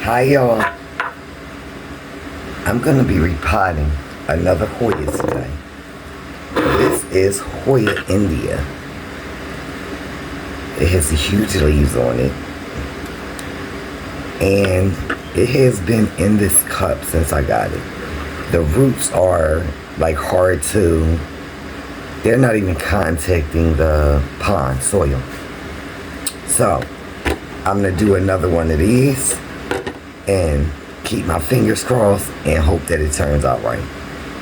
Hi y'all. I'm gonna be repotting another Hoya today. This is Hoya India. It has huge leaves on it. And it has been in this cup since I got it. The roots are like hard to, they're not even contacting the pond soil. So I'm gonna do another one of these and keep my fingers crossed and hope that it turns out right.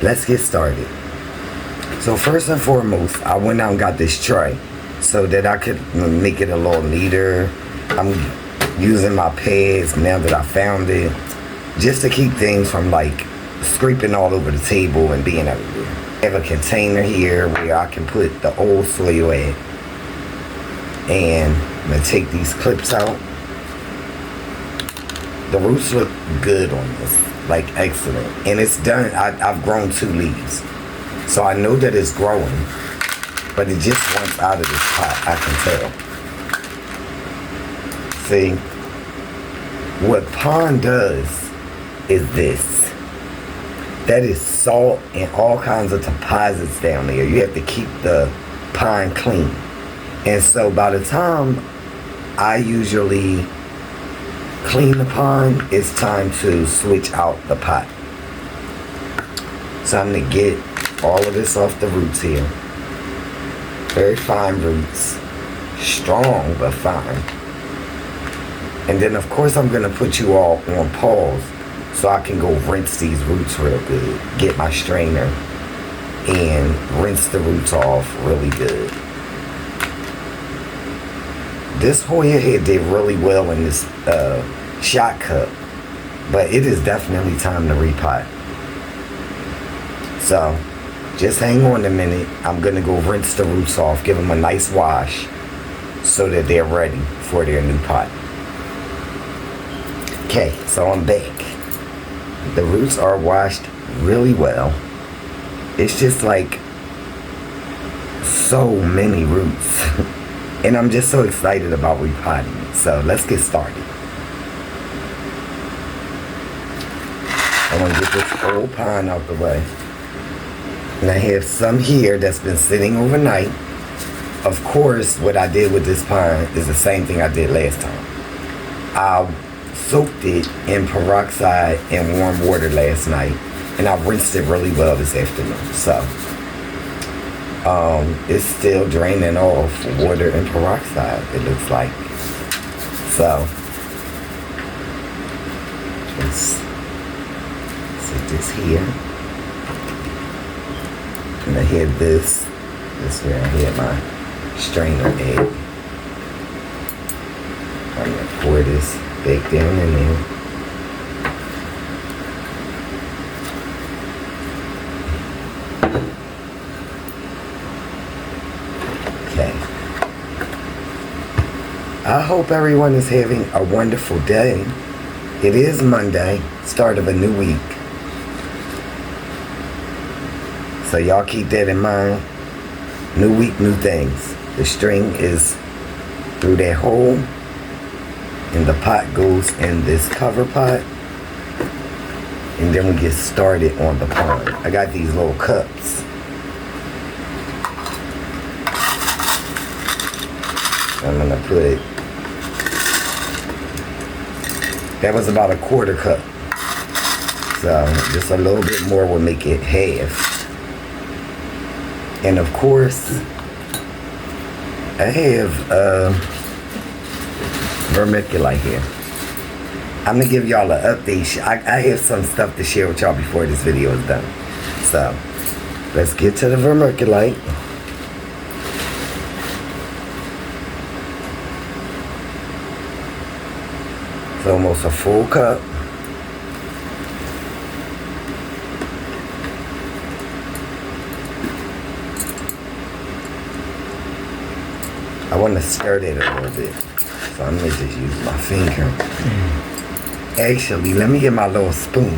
Let's get started. So first and foremost, I went out and got this tray so that I could make it a little neater. I'm using my pads now that I found it, just to keep things from like scraping all over the table and being everywhere. I have a container here where I can put the old soil in. And I'm gonna take these clips out. The roots look good on this, like excellent. And it's done, I've grown 2 leaves. So I know that it's growing, but it just wants out of this pot, I can tell. See, what pond does is this. That is salt and all kinds of deposits down there. You have to keep the pond clean. And so by the time I usually clean the pond, it's time to switch out the pot. So I'm gonna get all of this off the roots here. Very fine roots. Strong, but fine. And then of course I'm gonna put you all on pause so I can go rinse these roots real good. Get my strainer and rinse the roots off really good. This Hoya here did really well in this shot cup, but it is definitely time to repot. So just hang on a minute. I'm gonna go rinse the roots off, give them a nice wash so that they're ready for their new pot. Okay, so I'm back. The roots are washed really well. It's just like so many roots. And I'm just so excited about repotting it. So let's get started. I'm gonna get this old pond out the way. And I have some here that's been sitting overnight. Of course, what I did with this pond is the same thing I did last time. I soaked it in peroxide and warm water last night. And I rinsed it really well this afternoon. So it's still draining off water and peroxide, it looks like. So just set this here. And I had this where I had my strainer egg. I'm gonna pour this back down in there. I hope everyone is having a wonderful day. It is Monday, start of a new week. So y'all keep that in mind. New week, new things. The string is through that hole, and the pot goes in this cover pot. And then we get started on the pond. I got these little cups. I'm gonna put, that was about a 1/4 cup. So just a little bit more will make it half. And of course, I have vermeculite here. I'm gonna give y'all an update. I have some stuff to share with y'all before this video is done. So let's get to the vermeculite. Almost a full cup. I want to stir it a little bit, so I'm gonna just use my finger. Actually, let me get my little spoon.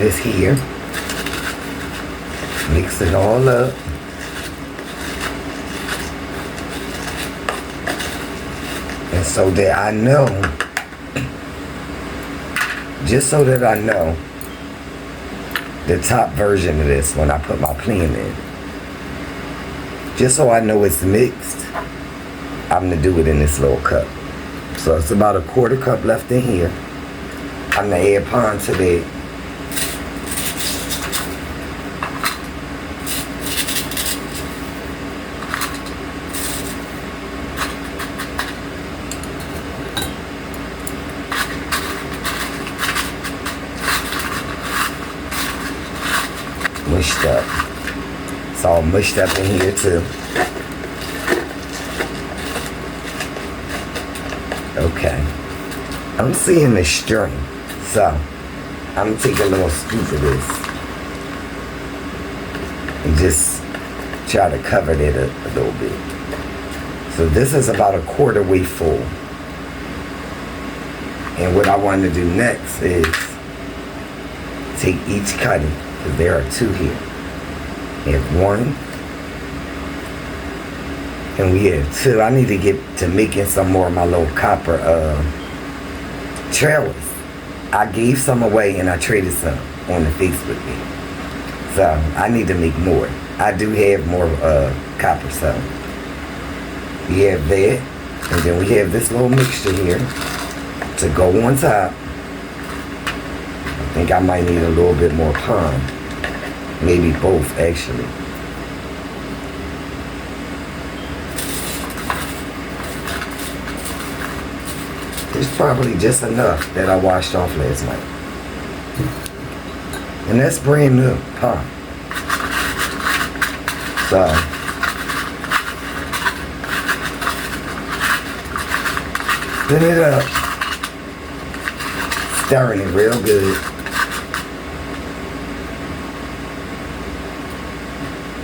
This here. Mix it all up. And so that I know, just so that I know the top version of this when I put my plant in. Just so I know it's mixed, I'm gonna do it in this little cup. So it's about a quarter cup left in here. I'm gonna add pond to that. Mushed up. It's all mushed up in here too. Okay. I'm seeing the string. So I'm gonna take a little scoop of this and just try to cover it a little bit. So this is about a quarter way full. And what I want to do next is take each cutting. There are two here. We have one, and we have two. I need to get to making some more of my little copper trailers. I gave some away and I traded some on the Facebook page. So I need to make more. I do have more copper, so we have that, and then we have this little mixture here to go on top. I think I might need a little bit more pond. Maybe both, actually. It's probably just enough that I washed off last night. And that's brand new pond. So spin it up. Stirring it real good.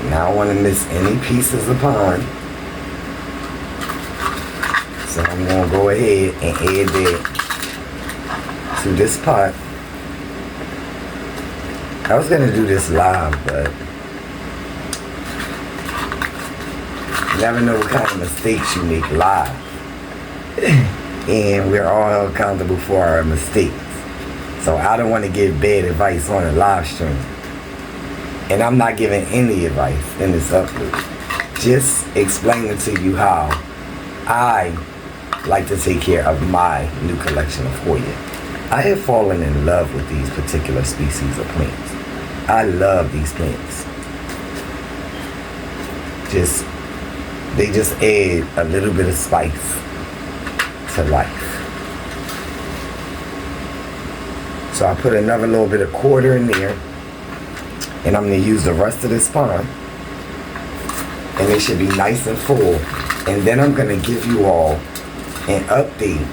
Now I don't want to miss any pieces of pond. So I'm going to go ahead and add that to this pot. I was going to do this live, but you never know what kind of mistakes you make live. And we're all accountable for our mistakes. So I don't want to give bad advice on a live stream. And I'm not giving any advice in this upload. Just explaining to you how I like to take care of my new collection of Hoya. I have fallen in love with these particular species of plants. I love these plants. They just add a little bit of spice to life. So I put another little bit of quarter in there. And I'm going to use the rest of this pond. And it should be nice and full. And then I'm going to give you all an update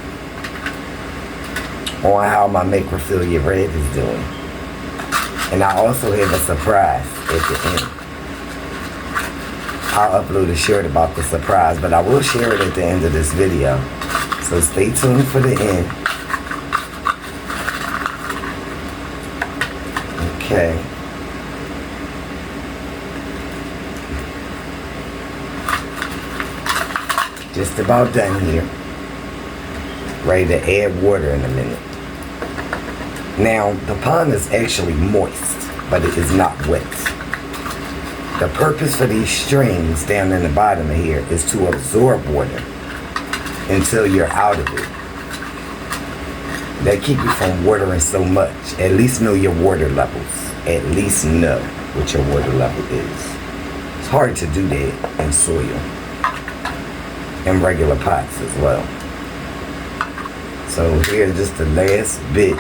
on how my Macrophilia Red is doing. And I also have a surprise at the end. I'll upload a short about the surprise, but I will share it at the end of this video. So stay tuned for the end. Okay. Just about done here. Ready to add water in a minute. Now, the pond is actually moist, but it is not wet. The purpose for these strings down in the bottom of here is to absorb water until you're out of it. That keep you from watering so much. At least know your water levels. At least know what your water level is. It's hard to do that in soil. And regular pots as well. So here's just the last bit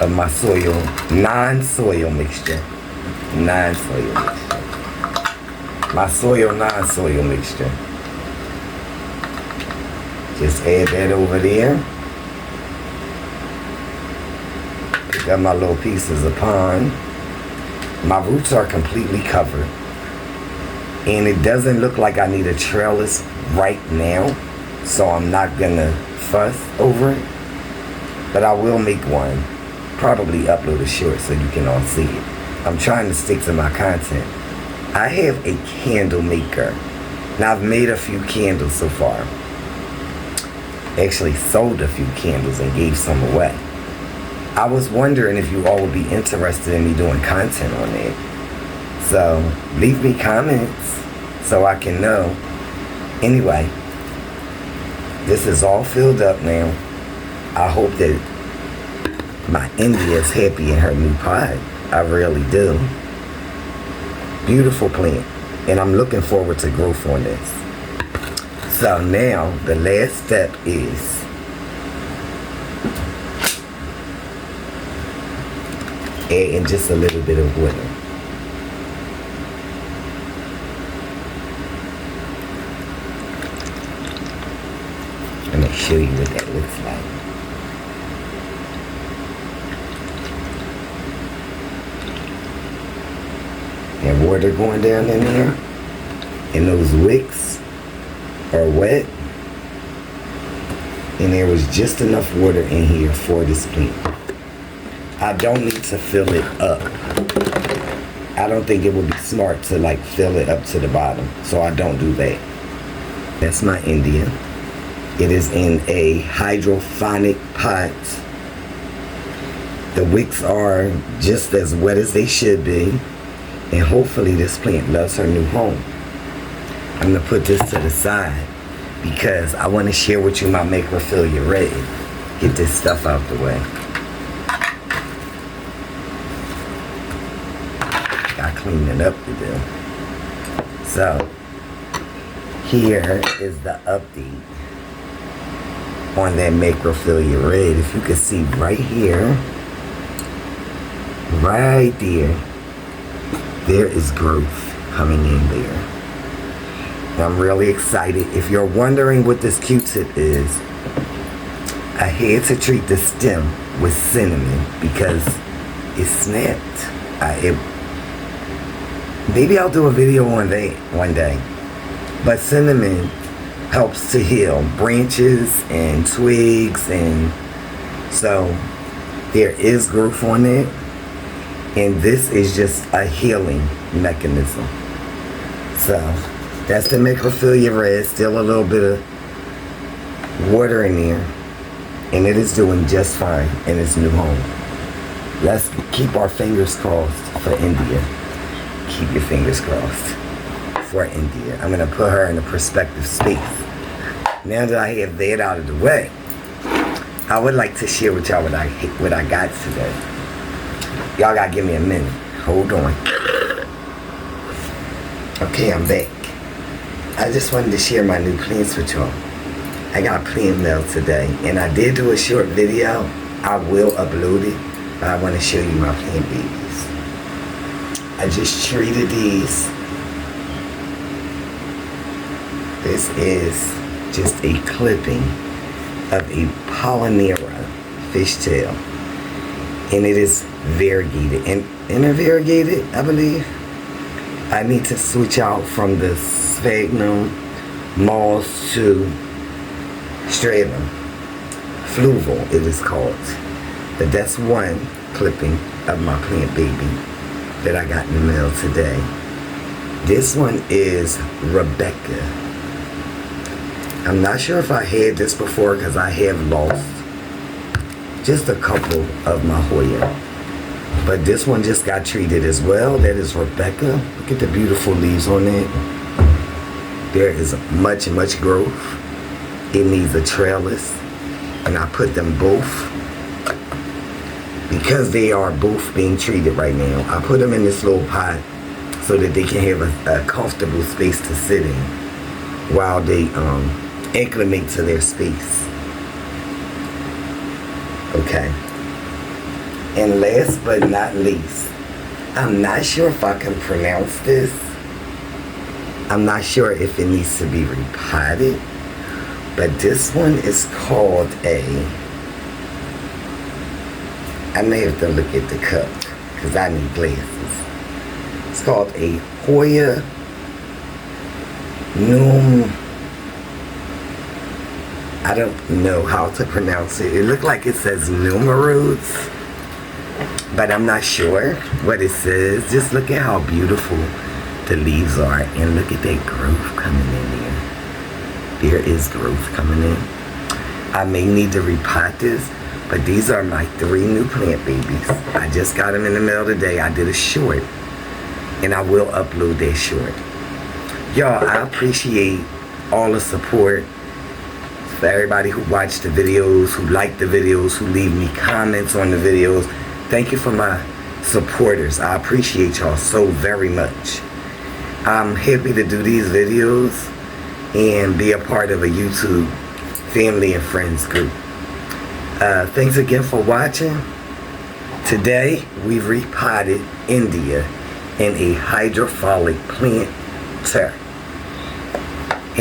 of my soil, non-soil mixture. Non-soil mixture. My soil, non-soil mixture. Just add that over there. Pick up my little pieces of pond. My roots are completely covered. And it doesn't look like I need a trellis right now, so I'm not gonna fuss over it, but I will make one, probably upload a short so you can all see it. I'm trying to stick to my content I have a candle maker. Now I've made a few candles so far. Actually sold a few candles and gave some away. I was wondering if you all would be interested in me doing content on it. So leave me comments so I can know. Anyway, this is all filled up now. I hope that my India is happy in her new pot. I really do. Beautiful plant. And I'm looking forward to growth on this. So now the last step is adding just a little bit of water. Let me show you what that looks like. And water going down in there, and those wicks are wet, and there was just enough water in here for this plant. I don't need to fill it up. I don't think it would be smart to like fill it up to the bottom, so I don't do that. That's my India. It is in a hydroponic pot. The wicks are just as wet as they should be. And hopefully this plant loves her new home. I'm going to put this to the side because I want to share with you my macrophilia red. Get this stuff out the way. Got cleaning up to do. So, here is the update on that macrophilia red. If you can see right here, right there is growth coming in there. And I'm really excited. If you're wondering what this Q-tip is, I had to treat the stem with cinnamon because it snapped. Maybe I'll do a video on that one day. But cinnamon helps to heal branches and twigs, and so there is growth on it. And this is just a healing mechanism. So that's the macrophilia red. Still a little bit of water in there, and it is doing just fine in its new home. Let's keep our fingers crossed for India. Keep your fingers crossed for India. I'm gonna put her in a perspective space. Now that I have that out of the way, I would like to share with y'all what I got today. Y'all gotta give me a minute. Hold on. Okay, I'm back. I just wanted to share my new plants with y'all. I got plant mail today, and I did do a short video. I will upload it, but I want to show you my plant babies. I just treated these. This is just a clipping of a Polynera fishtail. And it is variegated. And intervariegated, I believe. I need to switch out from the sphagnum moss to stratum. Fluval, it is called. But that's one clipping of my plant baby that I got in the mail today. This one is Rebecca. I'm not sure if I had this before because I have lost just a couple of my Hoya. But this one just got treated as well. That is Rebecca. Look at the beautiful leaves on it. There is much growth. It needs a trellis. And I put them both, because they are both being treated right now, I put them in this little pot so that they can have a comfortable space to sit in while they acclimate to their space. Okay. And last but not least, I'm not sure if I can pronounce this. I'm not sure if it needs to be repotted. But this one is called I may have to look at the cup because I need glasses. It's called a Hoya I don't know how to pronounce it. It looked like it says numerals, but I'm not sure what it says. Just look at how beautiful the leaves are. And look at that growth coming in there. There is growth coming in. I may need to repot this, but these are my 3 new plant babies. I just got them in the middle of the day. I did a short, and I will upload that short. Y'all, I appreciate all the support. For everybody who watched the videos, who liked the videos, who leave me comments on the videos. Thank you for my supporters. I appreciate y'all so very much. I'm happy to do these videos and be a part of a YouTube family and friends group. Thanks again for watching. Today we've repotted India in a hydroponic planter.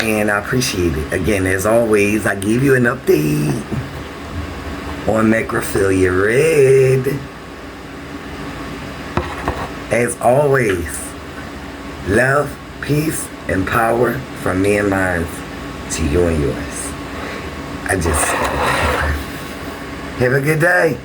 And I appreciate it. Again, as always, I give you an update on Macrophilia Red. As always, love, peace, and power from me and mine to you and yours. Have a good day.